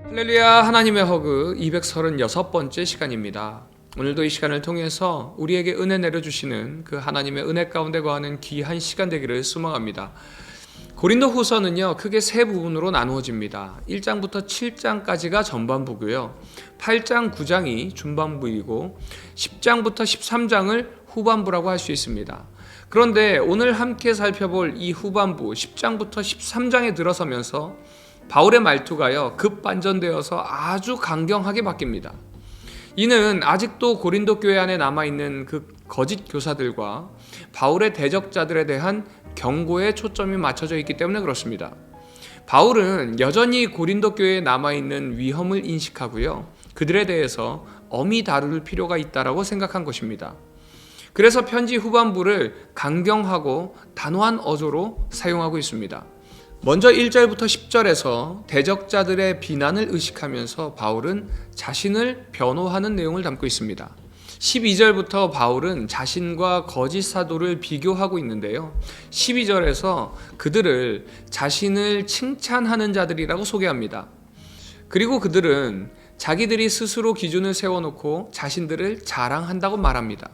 할렐루야, 하나님의 허그 236번째 시간입니다. 오늘도 이 시간을 통해서 우리에게 은혜 내려주시는 그 하나님의 은혜 가운데 거하는 귀한 시간 되기를 소망합니다. 고린도 후서는요, 크게 세 부분으로 나누어집니다. 1장부터 7장까지가 전반부고요, 8장, 9장이 중반부이고 10장부터 13장을 후반부라고 할 수 있습니다. 그런데 오늘 함께 살펴볼 이 후반부 10장부터 13장에 들어서면서 바울의 말투가요, 급반전되어서 아주 강경하게 바뀝니다. 이는 아직도 고린도 교회 안에 남아있는 그 거짓 교사들과 바울의 대적자들에 대한 경고에 초점이 맞춰져 있기 때문에 그렇습니다. 바울은 여전히 고린도 교회에 남아있는 위험을 인식하고요, 그들에 대해서 엄히 다룰 필요가 있다고 생각한 것입니다. 그래서 편지 후반부를 강경하고 단호한 어조로 사용하고 있습니다. 먼저 1절부터 10절에서 대적자들의 비난을 의식하면서 바울은 자신을 변호하는 내용을 담고 있습니다. 12절부터 바울은 자신과 거짓 사도를 비교하고 있는데요, 12절에서 그들을 자신을 칭찬하는 자들이라고 소개합니다. 그리고 그들은 자기들이 스스로 기준을 세워놓고 자신들을 자랑한다고 말합니다.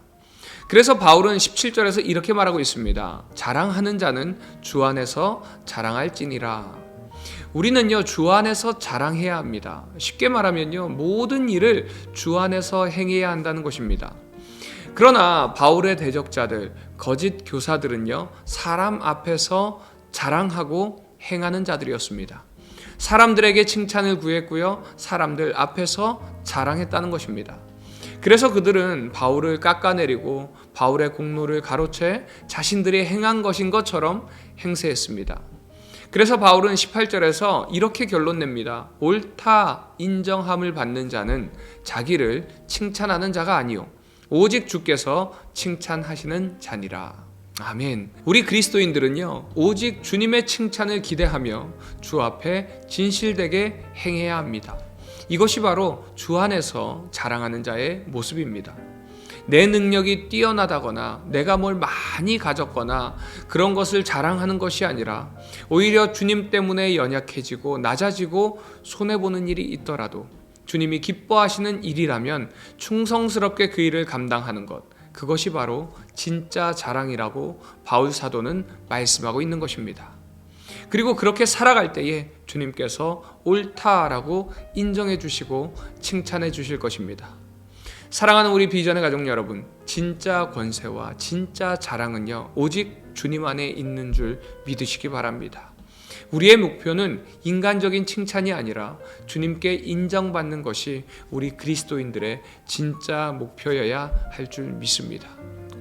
그래서 바울은 17절에서 이렇게 말하고 있습니다. 자랑하는 자는 주 안에서 자랑할지니라. 우리는요, 주 안에서 자랑해야 합니다. 쉽게 말하면요, 모든 일을 주 안에서 행해야 한다는 것입니다. 그러나 바울의 대적자들, 거짓 교사들은요, 사람 앞에서 자랑하고 행하는 자들이었습니다. 사람들에게 칭찬을 구했고요, 사람들 앞에서 자랑했다는 것입니다. 그래서 그들은 바울을 깎아내리고 바울의 공로를 가로채 자신들이 행한 것인 것처럼 행세했습니다. 그래서 바울은 18절에서 이렇게 결론 냅니다. 옳다 인정함을 받는 자는 자기를 칭찬하는 자가 아니요 오직 주께서 칭찬하시는 자니라. 아멘. 우리 그리스도인들은요, 오직 주님의 칭찬을 기대하며 주 앞에 진실되게 행해야 합니다. 이것이 바로 주 안에서 자랑하는 자의 모습입니다. 내 능력이 뛰어나다거나 내가 뭘 많이 가졌거나 그런 것을 자랑하는 것이 아니라 오히려 주님 때문에 연약해지고 낮아지고 손해보는 일이 있더라도 주님이 기뻐하시는 일이라면 충성스럽게 그 일을 감당하는 것, 그것이 바로 진짜 자랑이라고 바울 사도는 말씀하고 있는 것입니다. 그리고 그렇게 살아갈 때에 주님께서 옳다라고 인정해 주시고 칭찬해 주실 것입니다. 사랑하는 우리 비전의 가족 여러분, 진짜 권세와 진짜 자랑은요, 오직 주님 안에 있는 줄 믿으시기 바랍니다. 우리의 목표는 인간적인 칭찬이 아니라 주님께 인정받는 것이 우리 그리스도인들의 진짜 목표여야 할 줄 믿습니다.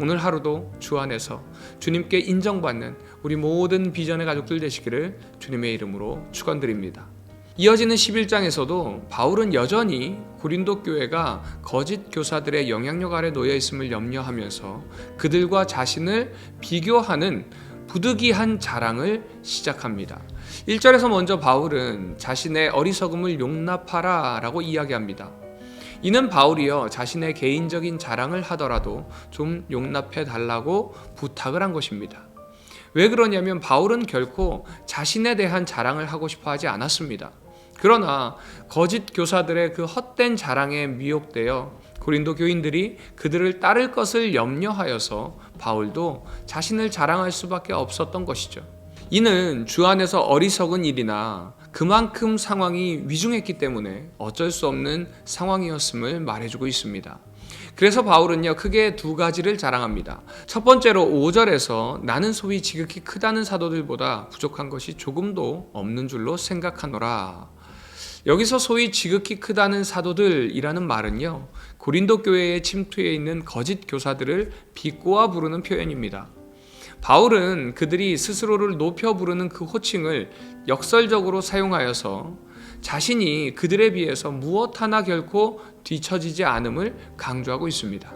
오늘 하루도 주 안에서 주님께 인정받는 우리 모든 비전의 가족들 되시기를 주님의 이름으로 축원드립니다. 이어지는 11장에서도 바울은 여전히 고린도 교회가 거짓 교사들의 영향력 아래 놓여 있음을 염려하면서 그들과 자신을 비교하는 부득이한 자랑을 시작합니다. 1절에서 먼저 바울은 자신의 어리석음을 용납하라 라고 이야기합니다. 이는 바울이요, 자신의 개인적인 자랑을 하더라도 좀 용납해 달라고 부탁을 한 것입니다. 왜 그러냐면 바울은 결코 자신에 대한 자랑을 하고 싶어 하지 않았습니다. 그러나 거짓 교사들의 그 헛된 자랑에 미혹되어 고린도 교인들이 그들을 따를 것을 염려하여서 바울도 자신을 자랑할 수밖에 없었던 것이죠. 이는 주 안에서 어리석은 일이나 그만큼 상황이 위중했기 때문에 어쩔 수 없는 상황이었음을 말해주고 있습니다. 그래서 바울은요, 크게 두 가지를 자랑합니다. 첫 번째로 5절에서 나는 소위 지극히 크다는 사도들보다 부족한 것이 조금도 없는 줄로 생각하노라. 여기서 소위 지극히 크다는 사도들이라는 말은요, 고린도 교회에 침투해 있는 거짓 교사들을 비꼬아 부르는 표현입니다. 바울은 그들이 스스로를 높여 부르는 그 호칭을 역설적으로 사용하여서 자신이 그들에 비해서 무엇 하나 결코 뒤처지지 않음을 강조하고 있습니다.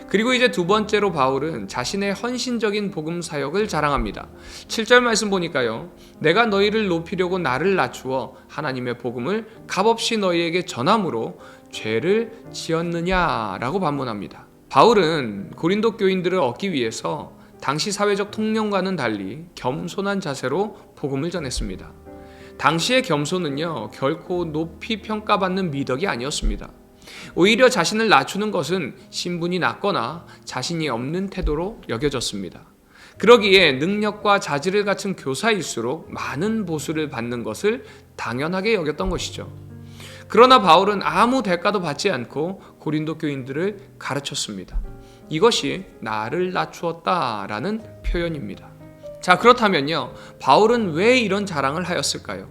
그리고 이제 두 번째로 바울은 자신의 헌신적인 복음 사역을 자랑합니다. 7절 말씀 보니까요, 내가 너희를 높이려고 나를 낮추어 하나님의 복음을 값없이 너희에게 전함으로 죄를 지었느냐라고 반문합니다. 바울은 고린도 교인들을 얻기 위해서 당시 사회적 통념과는 달리 겸손한 자세로 복음을 전했습니다. 당시의 겸손은요, 결코 높이 평가받는 미덕이 아니었습니다. 오히려 자신을 낮추는 것은 신분이 낮거나 자신이 없는 태도로 여겨졌습니다. 그러기에 능력과 자질을 갖춘 교사일수록 많은 보수를 받는 것을 당연하게 여겼던 것이죠. 그러나 바울은 아무 대가도 받지 않고 고린도 교인들을 가르쳤습니다. 이것이 나를 낮추었다라는 표현입니다. 자, 그렇다면요, 바울은 왜 이런 자랑을 하였을까요?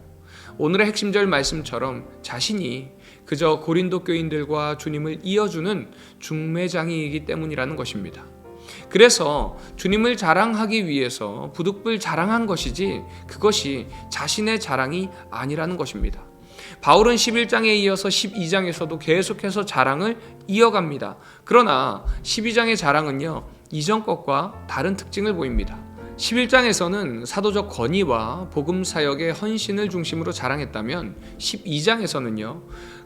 오늘의 핵심절 말씀처럼 자신이 그저 고린도 교인들과 주님을 이어주는 중매장이이기 때문이라는 것입니다. 그래서 주님을 자랑하기 위해서 부득불 자랑한 것이지 그것이 자신의 자랑이 아니라는 것입니다. 바울은 11장에 이어서 12장에서도 계속해서 자랑을 이어갑니다. 그러나 12장의 자랑은요, 이전 것과 다른 특징을 보입니다. 11장에서는 사도적 권위와 복음 사역의 헌신을 중심으로 자랑했다면 12장에서는요,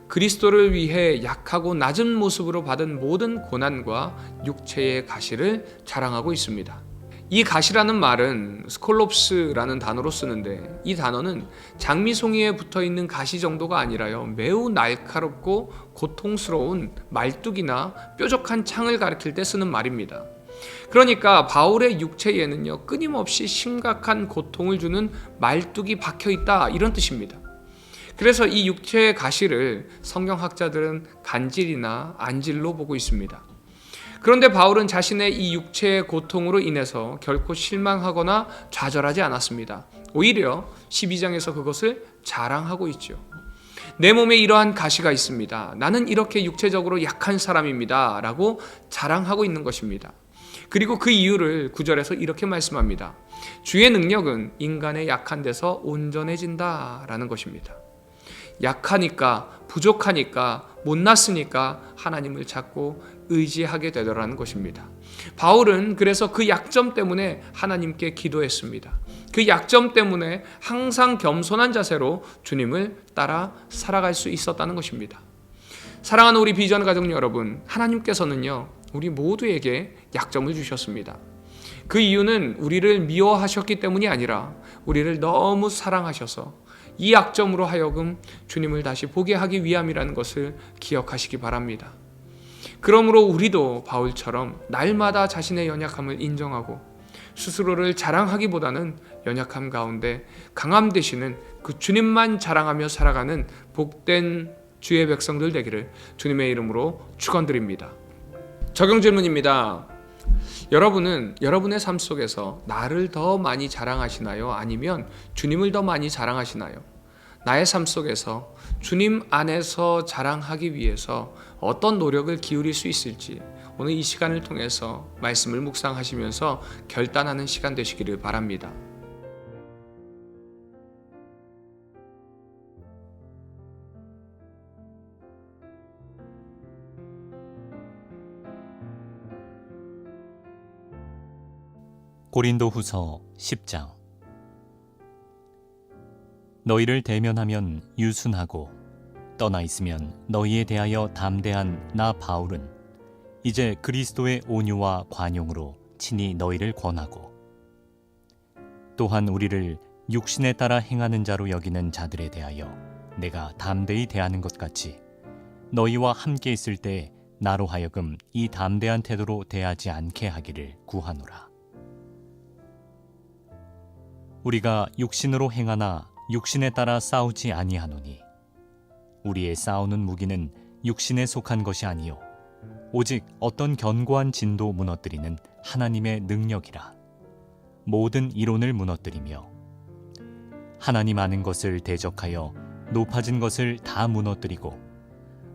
그리스도를 위해 약하고 낮은 모습으로 받은 모든 고난과 육체의 가시를 자랑하고 있습니다. 이 가시라는 말은 스콜롭스라는 단어로 쓰는데, 이 단어는 장미송이에 붙어있는 가시 정도가 아니라요, 매우 날카롭고 고통스러운 말뚝이나 뾰족한 창을 가리킬 때 쓰는 말입니다. 그러니까 바울의 육체에는요, 끊임없이 심각한 고통을 주는 말뚝이 박혀있다, 이런 뜻입니다. 그래서 이 육체의 가시를 성경학자들은 간질이나 안질로 보고 있습니다. 그런데 바울은 자신의 이 육체의 고통으로 인해서 결코 실망하거나 좌절하지 않았습니다. 오히려 12장에서 그것을 자랑하고 있죠. 내 몸에 이러한 가시가 있습니다. 나는 이렇게 육체적으로 약한 사람입니다. 라고 자랑하고 있는 것입니다. 그리고 그 이유를 9절에서 이렇게 말씀합니다. 주의 능력은 인간의 약한 데서 온전해진다 라는 것입니다. 약하니까, 부족하니까, 못났으니까 하나님을 찾고 의지하게 되더라는 것입니다. 바울은 그래서 그 약점 때문에 하나님께 기도했습니다. 그 약점 때문에 항상 겸손한 자세로 주님을 따라 살아갈 수 있었다는 것입니다. 사랑하는 우리 비전 가족 여러분, 하나님께서는요, 우리 모두에게 약점을 주셨습니다. 그 이유는 우리를 미워하셨기 때문이 아니라 우리를 너무 사랑하셔서 이 약점으로 하여금 주님을 다시 보게 하기 위함이라는 것을 기억하시기 바랍니다. 그러므로 우리도 바울처럼 날마다 자신의 연약함을 인정하고 스스로를 자랑하기보다는 연약함 가운데 강함 되시는 그 주님만 자랑하며 살아가는 복된 주의 백성들 되기를 주님의 이름으로 축원드립니다. 적용 질문입니다. 여러분은 여러분의 삶 속에서 나를 더 많이 자랑하시나요? 아니면 주님을 더 많이 자랑하시나요? 나의 삶 속에서 주님 안에서 자랑하기 위해서 어떤 노력을 기울일 수 있을지 오늘 이 시간을 통해서 말씀을 묵상하시면서 결단하는 시간 되시기를 바랍니다. 고린도후서 10장. 너희를 대면하면 유순하고 떠나 있으면 너희에 대하여 담대한 나 바울은 이제 그리스도의 온유와 관용으로 친히 너희를 권하고 또한 우리를 육신에 따라 행하는 자로 여기는 자들에 대하여 내가 담대히 대하는 것 같이 너희와 함께 있을 때 나로 하여금 이 담대한 태도로 대하지 않게 하기를 구하노라. 우리가 육신으로 행하나 육신에 따라 싸우지 아니하노니 우리의 싸우는 무기는 육신에 속한 것이 아니요 오직 어떤 견고한 진도 무너뜨리는 하나님의 능력이라. 모든 이론을 무너뜨리며 하나님 아는 것을 대적하여 높아진 것을 다 무너뜨리고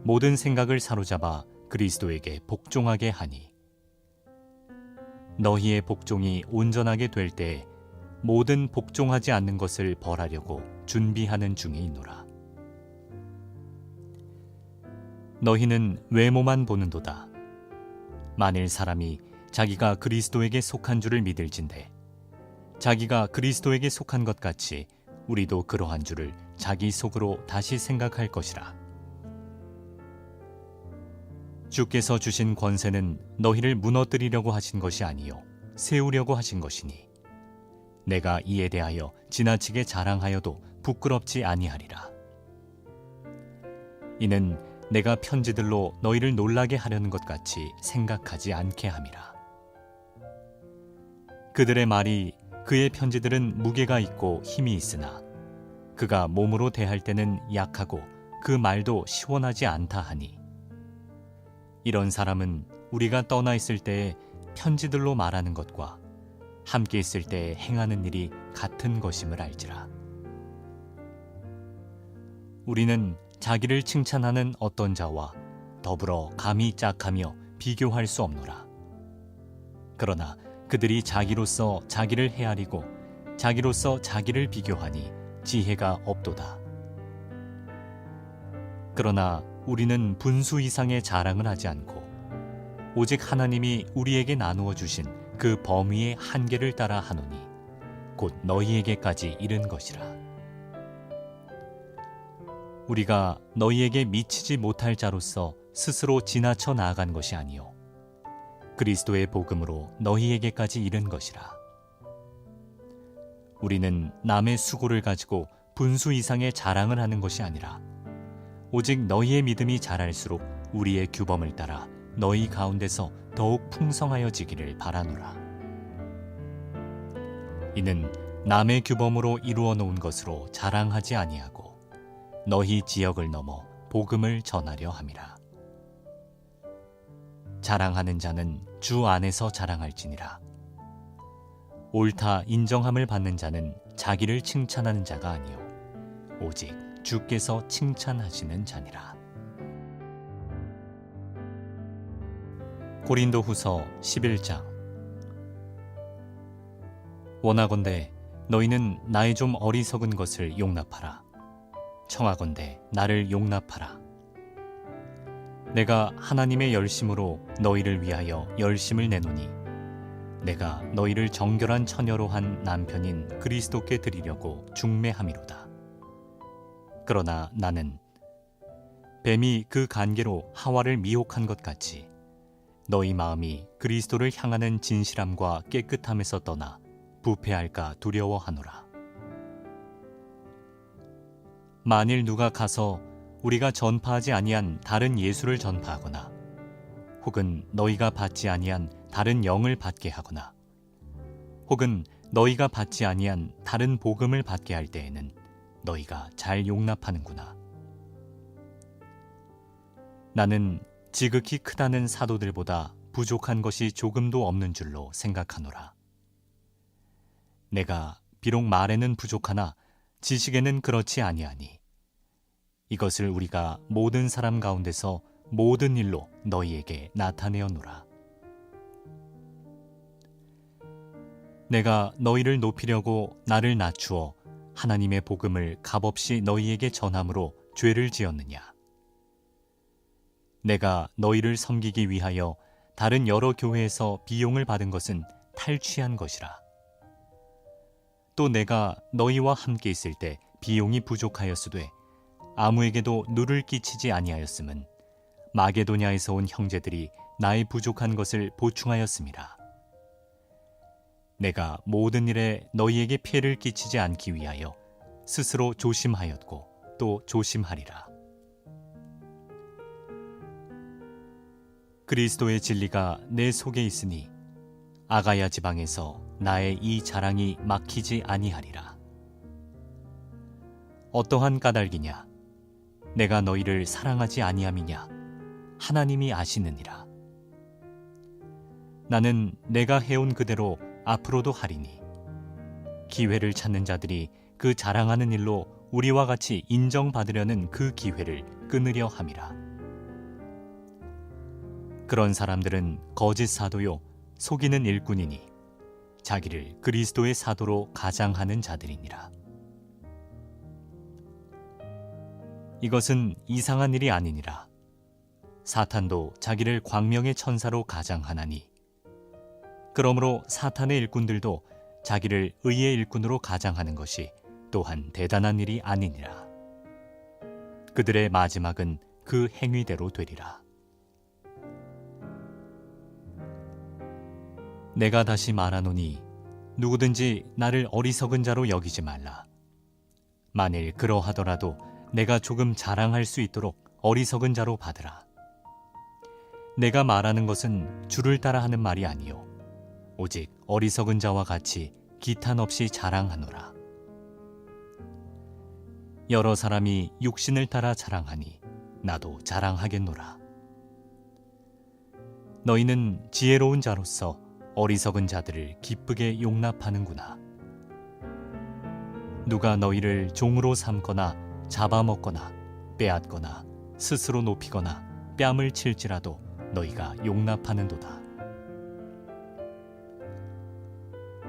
모든 생각을 사로잡아 그리스도에게 복종하게 하니 너희의 복종이 온전하게 될 때 모든 복종하지 않는 것을 벌하려고 준비하는 중에 있노라. 너희는 외모만 보는도다. 만일 사람이 자기가 그리스도에게 속한 줄을 믿을진대 자기가 그리스도에게 속한 것 같이 우리도 그러한 줄을 자기 속으로 다시 생각할 것이라. 주께서 주신 권세는 너희를 무너뜨리려고 하신 것이 아니요 세우려고 하신 것이니 내가 이에 대하여 지나치게 자랑하여도 부끄럽지 아니하리라. 이는 내가 편지들로 너희를 놀라게 하려는 것 같이 생각하지 않게 함이라. 그들의 말이 그의 편지들은 무게가 있고 힘이 있으나 그가 몸으로 대할 때는 약하고 그 말도 시원하지 않다 하니 이런 사람은 우리가 떠나 있을 때에 편지들로 말하는 것과 함께 있을 때에 행하는 일이 같은 것임을 알지라. 우리는 자기를 칭찬하는 어떤 자와 더불어 감히 짝하며 비교할 수 없노라. 그러나 그들이 자기로서 자기를 헤아리고 자기로서 자기를 비교하니 지혜가 없도다. 그러나 우리는 분수 이상의 자랑을 하지 않고 오직 하나님이 우리에게 나누어 주신 그 범위의 한계를 따라 하노니 곧 너희에게까지 이른 것이라. 우리가 너희에게 미치지 못할 자로서 스스로 지나쳐 나아간 것이 아니요 그리스도의 복음으로 너희에게까지 이른 것이라. 우리는 남의 수고를 가지고 분수 이상의 자랑을 하는 것이 아니라 오직 너희의 믿음이 자랄수록 우리의 규범을 따라 너희 가운데서 더욱 풍성하여지기를 바라노라. 이는 남의 규범으로 이루어 놓은 것으로 자랑하지 아니하고 너희 지역을 넘어 복음을 전하려 함이라. 자랑하는 자는 주 안에서 자랑할지니라. 옳다 인정함을 받는 자는 자기를 칭찬하는 자가 아니요 오직 주께서 칭찬하시는 자니라. 고린도후서 11장. 원하건대 너희는 나의 좀 어리석은 것을 용납하라. 청하건대 나를 용납하라. 내가 하나님의 열심으로 너희를 위하여 열심을 내노니 내가 너희를 정결한 처녀로 한 남편인 그리스도께 드리려고 중매함이로다. 그러나 나는 뱀이 그 간계로 하와를 미혹한 것 같이 너희 마음이 그리스도를 향하는 진실함과 깨끗함에서 떠나 부패할까 두려워하노라. 만일 누가 가서 우리가 전파하지 아니한 다른 예수를 전파하거나 혹은 너희가 받지 아니한 다른 영을 받게 하거나 혹은 너희가 받지 아니한 다른 복음을 받게 할 때에는 너희가 잘 용납하는구나. 나는 지극히 크다는 사도들보다 부족한 것이 조금도 없는 줄로 생각하노라. 내가 비록 말에는 부족하나 지식에는 그렇지 아니하니 이것을 우리가 모든 사람 가운데서 모든 일로 너희에게 나타내어노라. 내가 너희를 높이려고 나를 낮추어 하나님의 복음을 값없이 너희에게 전함으로 죄를 지었느냐? 내가 너희를 섬기기 위하여 다른 여러 교회에서 비용을 받은 것은 탈취한 것이라. 또 내가 너희와 함께 있을 때 비용이 부족하였으되 아무에게도 누를 끼치지 아니하였음은 마게도냐에서 온 형제들이 나의 부족한 것을 보충하였음이라. 내가 모든 일에 너희에게 피해를 끼치지 않기 위하여 스스로 조심하였고 또 조심하리라. 그리스도의 진리가 내 속에 있으니 아가야 지방에서 나의 이 자랑이 막히지 아니하리라. 어떠한 까닭이냐? 내가 너희를 사랑하지 아니함이냐? 하나님이 아시느니라. 나는 내가 해온 그대로 앞으로도 하리니 기회를 찾는 자들이 그 자랑하는 일로 우리와 같이 인정받으려는 그 기회를 끊으려 함이라. 그런 사람들은 거짓 사도요 속이는 일꾼이니 자기를 그리스도의 사도로 가장하는 자들이니라. 이것은 이상한 일이 아니니라. 사탄도 자기를 광명의 천사로 가장하나니 그러므로 사탄의 일꾼들도 자기를 의의 일꾼으로 가장하는 것이 또한 대단한 일이 아니니라. 그들의 마지막은 그 행위대로 되리라. 내가 다시 말하노니 누구든지 나를 어리석은 자로 여기지 말라. 만일 그러하더라도 내가 조금 자랑할 수 있도록 어리석은 자로 받으라. 내가 말하는 것은 주를 따라 하는 말이 아니요 오직 어리석은 자와 같이 기탄 없이 자랑하노라. 여러 사람이 육신을 따라 자랑하니 나도 자랑하겠노라. 너희는 지혜로운 자로서 어리석은 자들을 기쁘게 용납하는구나. 누가 너희를 종으로 삼거나 잡아먹거나 빼앗거나 스스로 높이거나 뺨을 칠지라도 너희가 용납하는도다.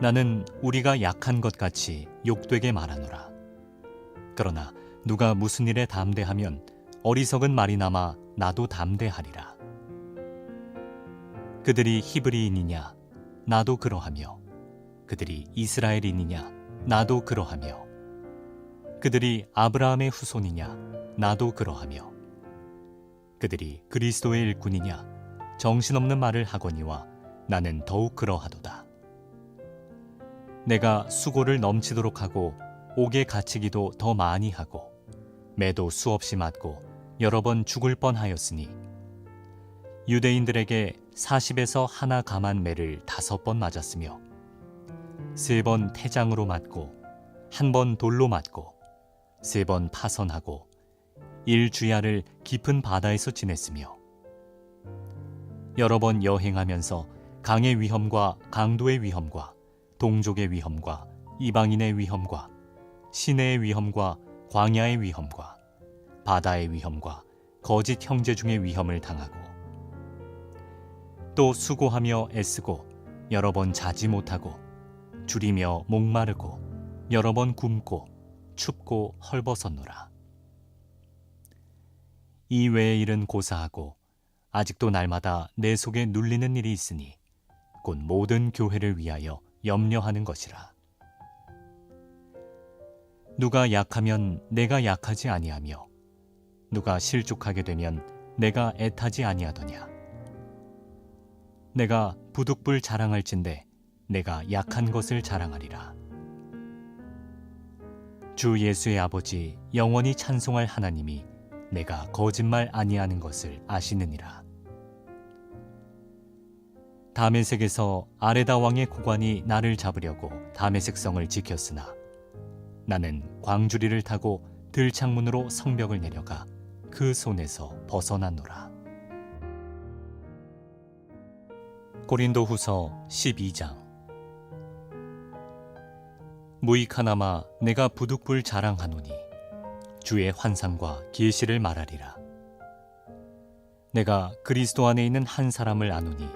나는 우리가 약한 것 같이 욕되게 말하노라. 그러나 누가 무슨 일에 담대하면 어리석은 말이나마 나도 담대하리라. 그들이 히브리인이냐 나도 그러하며 그들이 이스라엘인이냐 나도 그러하며 그들이 아브라함의 후손이냐 나도 그러하며 그들이 그리스도의 일꾼이냐 정신없는 말을 하거니와 나는 더욱 그러하도다. 내가 수고를 넘치도록 하고 옥에 갇히기도 더 많이 하고 매도 수없이 맞고 여러 번 죽을 뻔하였으니 유대인들에게 40에서 하나 감한 매를 5번 맞았으며 3번 태장으로 맞고 1번 돌로 맞고 3번 파선하고 1주야를 깊은 바다에서 지냈으며 여러 번 여행하면서 강의 위험과 강도의 위험과 동족의 위험과 이방인의 위험과 시내의 위험과 광야의 위험과 바다의 위험과 거짓 형제 중의 위험을 당하고 또 수고하며 애쓰고 여러 번 자지 못하고 줄이며 목마르고 여러 번 굶고 춥고 헐벗었노라. 이 외의 일은 고사하고 아직도 날마다 내 속에 눌리는 일이 있으니 곧 모든 교회를 위하여 염려하는 것이라. 누가 약하면 내가 약하지 아니하며 누가 실족하게 되면 내가 애타지 아니하더냐. 내가 부득불 자랑할진대 내가 약한 것을 자랑하리라. 주 예수의 아버지 영원히 찬송할 하나님이 내가 거짓말 아니하는 것을 아시느니라. 다메섹에서 아레다 왕의 고관이 나를 잡으려고 다메섹 성을 지켰으나 나는 광주리를 타고 들창문으로 성벽을 내려가 그 손에서 벗어났노라. 고린도후서 12장. 무익하나마 내가 부득불 자랑하노니 주의 환상과 계시를 말하리라. 내가 그리스도 안에 있는 한 사람을 아노니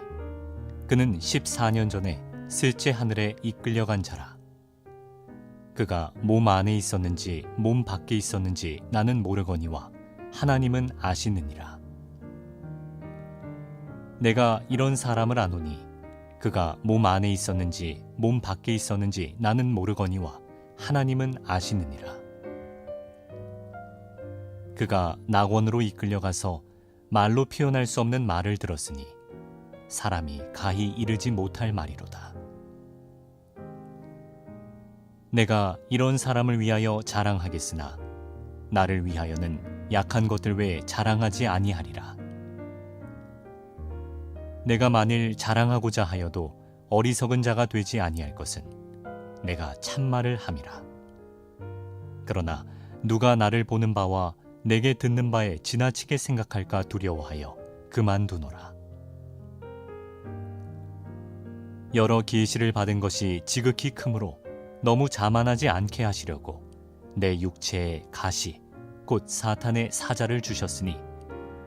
그는 14년 전에 셋째 하늘에 이끌려간 자라. 그가 몸 안에 있었는지 몸 밖에 있었는지 나는 모르거니와 하나님은 아시느니라. 내가 이런 사람을 아노니 그가 몸 안에 있었는지 몸 밖에 있었는지 나는 모르거니와 하나님은 아시느니라. 그가 낙원으로 이끌려가서 말로 표현할 수 없는 말을 들었으니 사람이 가히 이르지 못할 말이로다. 내가 이런 사람을 위하여 자랑하겠으나 나를 위하여는 약한 것들 외에 자랑하지 아니하리라. 내가 만일 자랑하고자 하여도 어리석은 자가 되지 아니할 것은 내가 참말을 함이라. 그러나 누가 나를 보는 바와 내게 듣는 바에 지나치게 생각할까 두려워하여 그만두노라. 여러 계시를 받은 것이 지극히 크므로 너무 자만하지 않게 하시려고 내 육체에 가시 곧 사탄의 사자를 주셨으니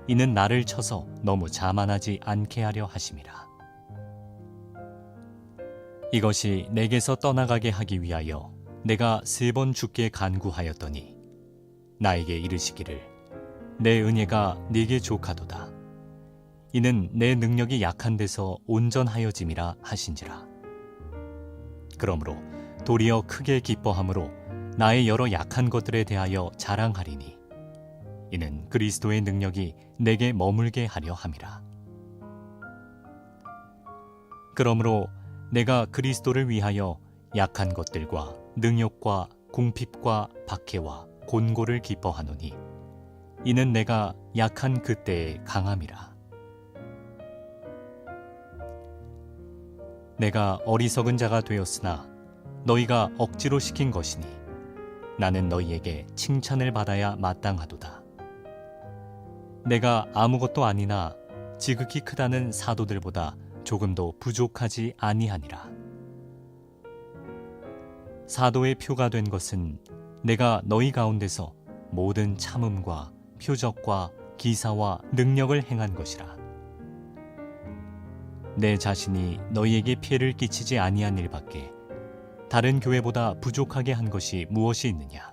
이는 나를 쳐서 너무 자만하지 않게 하려 하심이라. 이것이 내게서 떠나가게 하기 위하여 내가 3번 주께 간구하였더니 나에게 이르시기를 내 은혜가 네게 족하도다. 이는 내 능력이 약한 데서 온전하여짐이라 하신지라. 그러므로 도리어 크게 기뻐함으로 나의 여러 약한 것들에 대하여 자랑하리니 이는 그리스도의 능력이 내게 머물게 하려 함이라. 그러므로 내가 그리스도를 위하여 약한 것들과 능욕과 궁핍과 박해와 곤고를 기뻐하노니 이는 내가 약한 그때의 강함이라. 내가 어리석은 자가 되었으나 너희가 억지로 시킨 것이니 나는 너희에게 칭찬을 받아야 마땅하도다. 내가 아무것도 아니나 지극히 크다는 사도들보다 조금도 부족하지 아니하니라. 사도의 표가 된 것은 내가 너희 가운데서 모든 참음과 표적과 기사와 능력을 행한 것이라. 내 자신이 너희에게 피해를 끼치지 아니한 일밖에 다른 교회보다 부족하게 한 것이 무엇이 있느냐?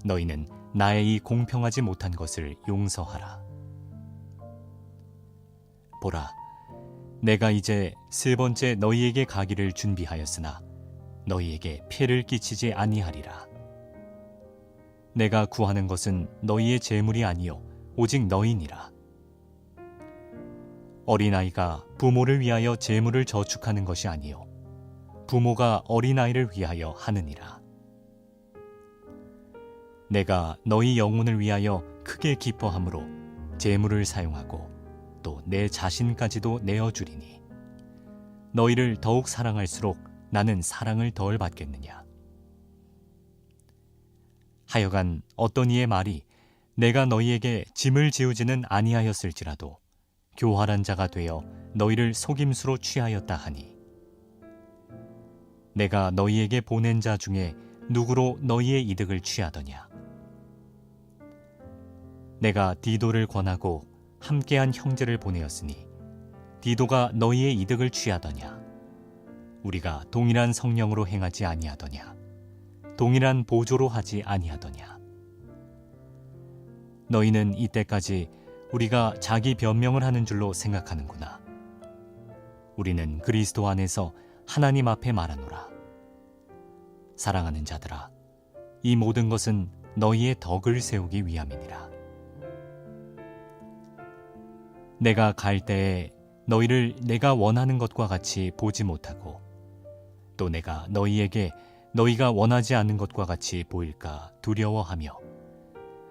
너희는 나의 이 공평하지 못한 것을 용서하라. 보라, 내가 이제 세 번째 너희에게 가기를 준비하였으나 너희에게 피해를 끼치지 아니하리라. 내가 구하는 것은 너희의 재물이 아니요 오직 너희니라. 어린아이가 부모를 위하여 재물을 저축하는 것이 아니요 부모가 어린아이를 위하여 하느니라. 내가 너희 영혼을 위하여 크게 기뻐함으로 재물을 사용하고 또 내 자신까지도 내어주리니 너희를 더욱 사랑할수록 나는 사랑을 덜 받겠느냐. 하여간 어떤 이의 말이 내가 너희에게 짐을 지우지는 아니하였을지라도 교활한 자가 되어 너희를 속임수로 취하였다 하니 내가 너희에게 보낸 자 중에 누구로 너희의 이득을 취하더냐. 내가 디도를 권하고 함께한 형제를 보내었으니 디도가 너희의 이득을 취하더냐. 우리가 동일한 성령으로 행하지 아니하더냐. 동일한 보조로 하지 아니하더냐. 너희는 이때까지 우리가 자기 변명을 하는 줄로 생각하는구나. 우리는 그리스도 안에서 하나님 앞에 말하노라. 사랑하는 자들아, 이 모든 것은 너희의 덕을 세우기 위함이니라. 내가 갈 때에 너희를 내가 원하는 것과 같이 보지 못하고 또 내가 너희에게 너희가 원하지 않는 것과 같이 보일까 두려워하며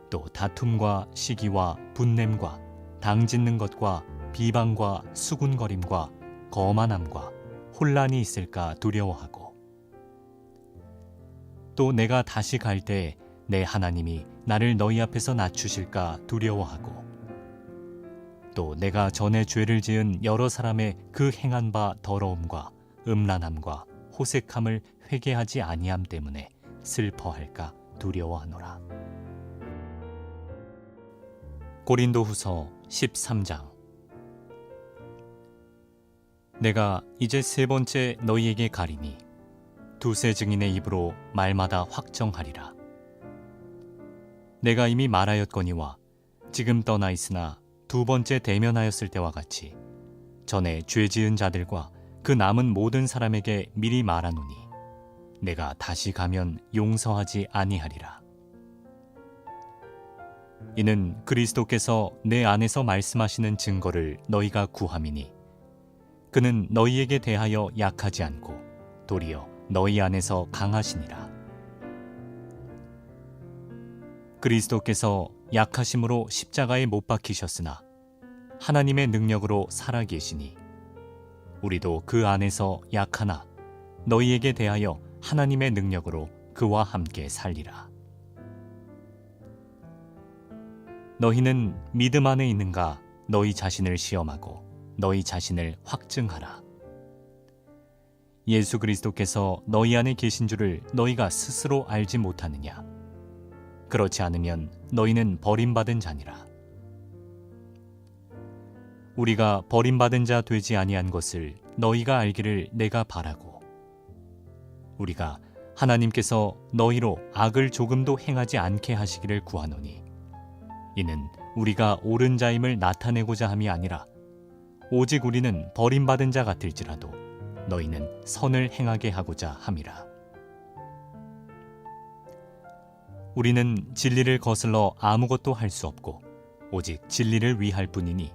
또 다툼과 시기와 분냄과 당짓는 것과 비방과 수군거림과 거만함과 혼란이 있을까 두려워하고 또 내가 다시 갈 때 내 하나님이 나를 너희 앞에서 낮추실까 두려워하고 또 내가 전에 죄를 지은 여러 사람의 그 행한 바 더러움과 음란함과 호색함을 회개하지 아니함 때문에 슬퍼할까 두려워하노라. 고린도후서 13장. 내가 이제 세 번째 너희에게 가리니 두세 증인의 입으로 말마다 확정하리라. 내가 이미 말하였거니와 지금 떠나 있으나 두 번째 대면하였을 때와 같이 전에 죄 지은 자들과 그 남은 모든 사람에게 미리 말하노니 내가 다시 가면 용서하지 아니하리라. 이는 그리스도께서 내 안에서 말씀하시는 증거를 너희가 구함이니 그는 너희에게 대하여 약하지 않고 도리어 너희 안에서 강하시니라. 그리스도께서 약하심으로 십자가에 못 박히셨으나 하나님의 능력으로 살아계시니 우리도 그 안에서 약하나 너희에게 대하여 하나님의 능력으로 그와 함께 살리라. 너희는 믿음 안에 있는가 너희 자신을 시험하고 너희 자신을 확증하라. 예수 그리스도께서 너희 안에 계신 줄을 너희가 스스로 알지 못하느냐? 그렇지 않으면 너희는 버림받은 자니라. 우리가 버림받은 자 되지 아니한 것을 너희가 알기를 내가 바라고 우리가 하나님께서 너희로 악을 조금도 행하지 않게 하시기를 구하노니 이는 우리가 옳은 자임을 나타내고자 함이 아니라 오직 우리는 버림받은 자 같을지라도 너희는 선을 행하게 하고자 함이라. 우리는 진리를 거슬러 아무것도 할 수 없고 오직 진리를 위할 뿐이니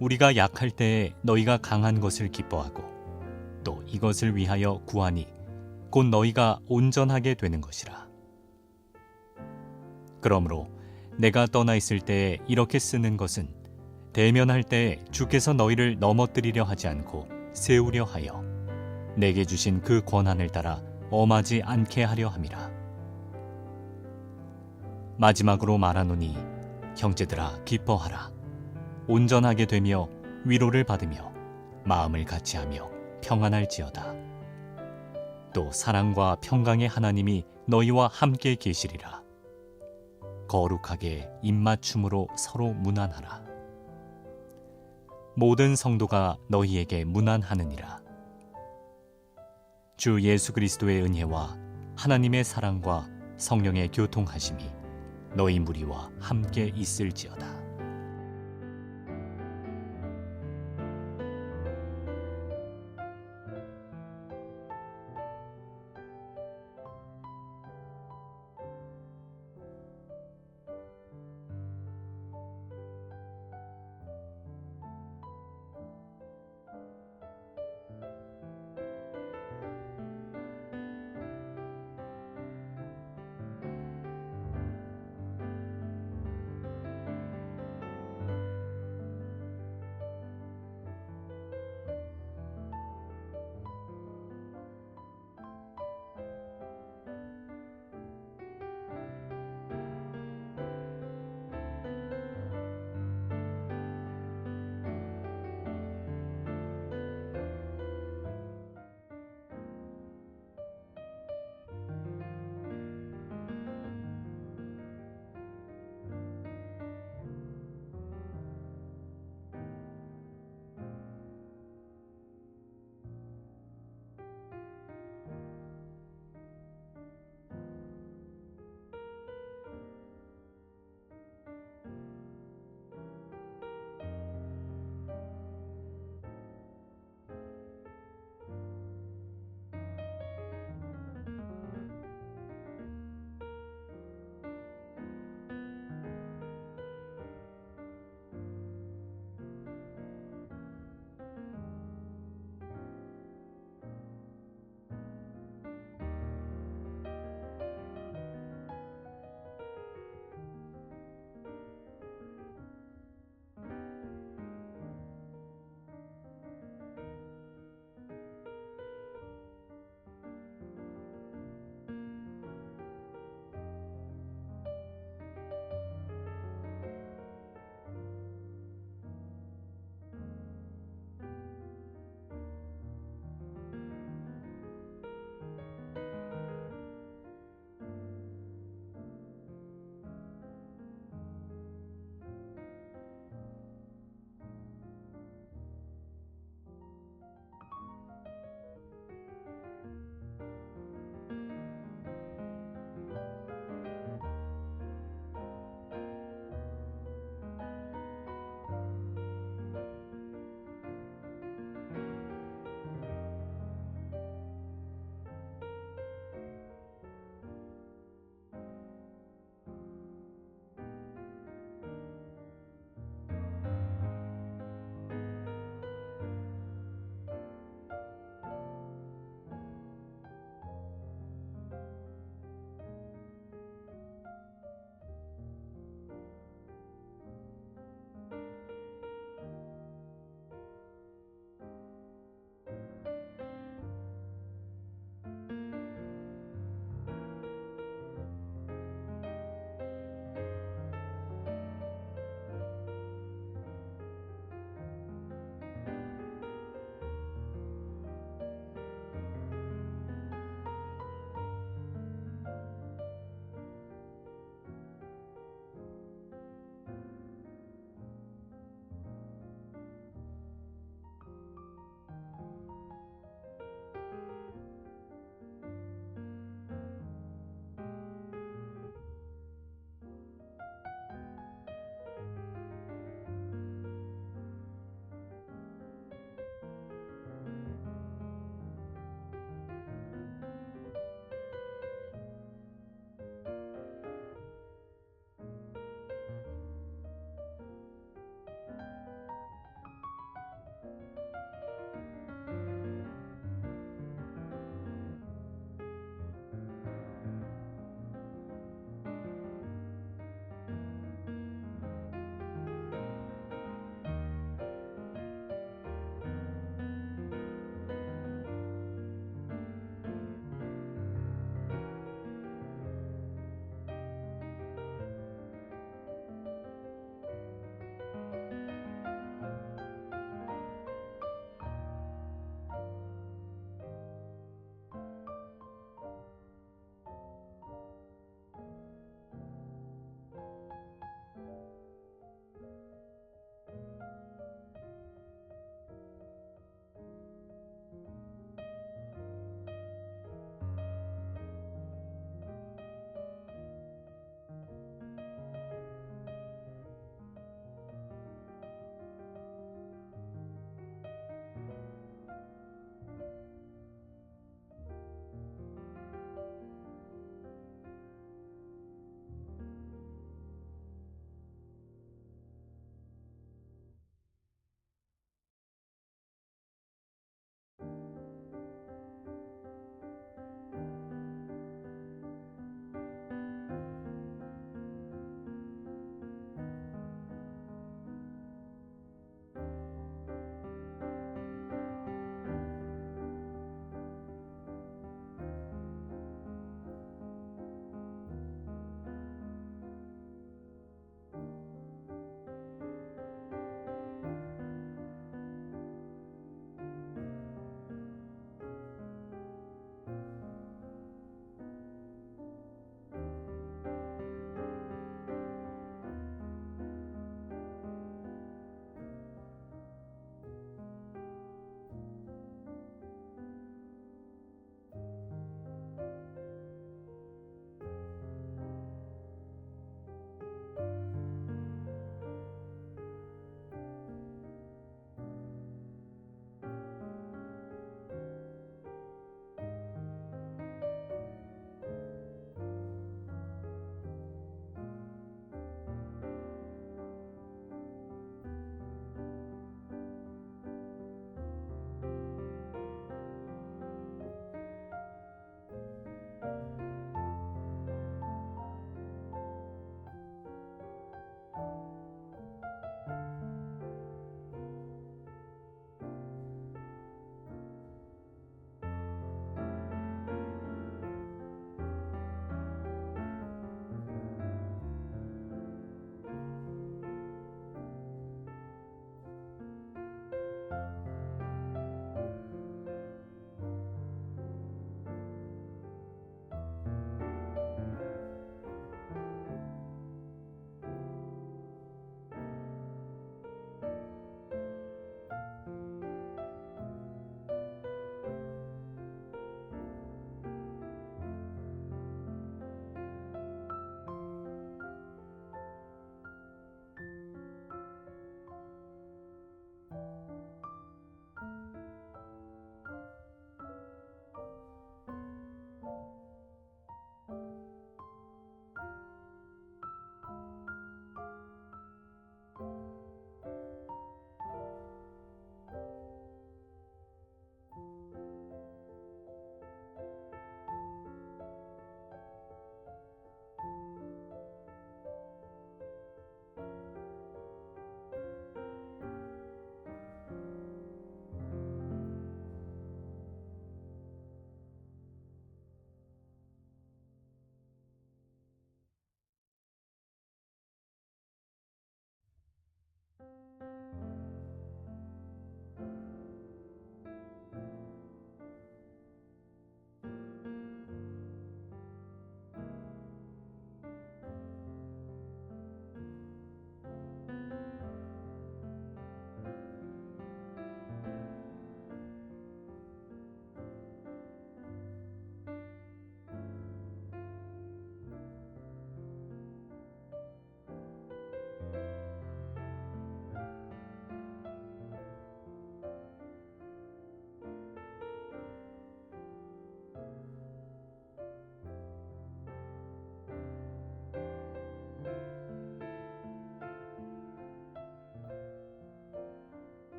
우리가 약할 때에 너희가 강한 것을 기뻐하고 또 이것을 위하여 구하니 곧 너희가 온전하게 되는 것이라. 그러므로 내가 떠나 있을 때에 이렇게 쓰는 것은 대면할 때에 주께서 너희를 넘어뜨리려 하지 않고 세우려 하여 내게 주신 그 권한을 따라 엄하지 않게 하려 함이라. 마지막으로 말하노니 형제들아 기뻐하라. 온전하게 되며 위로를 받으며 마음을 같이하며 평안할지어다. 또 사랑과 평강의 하나님이 너희와 함께 계시리라. 거룩하게 입맞춤으로 서로 문안하라. 모든 성도가 너희에게 문안하느니라. 주 예수 그리스도의 은혜와 하나님의 사랑과 성령의 교통하심이 너희 무리와 함께 있을지어다.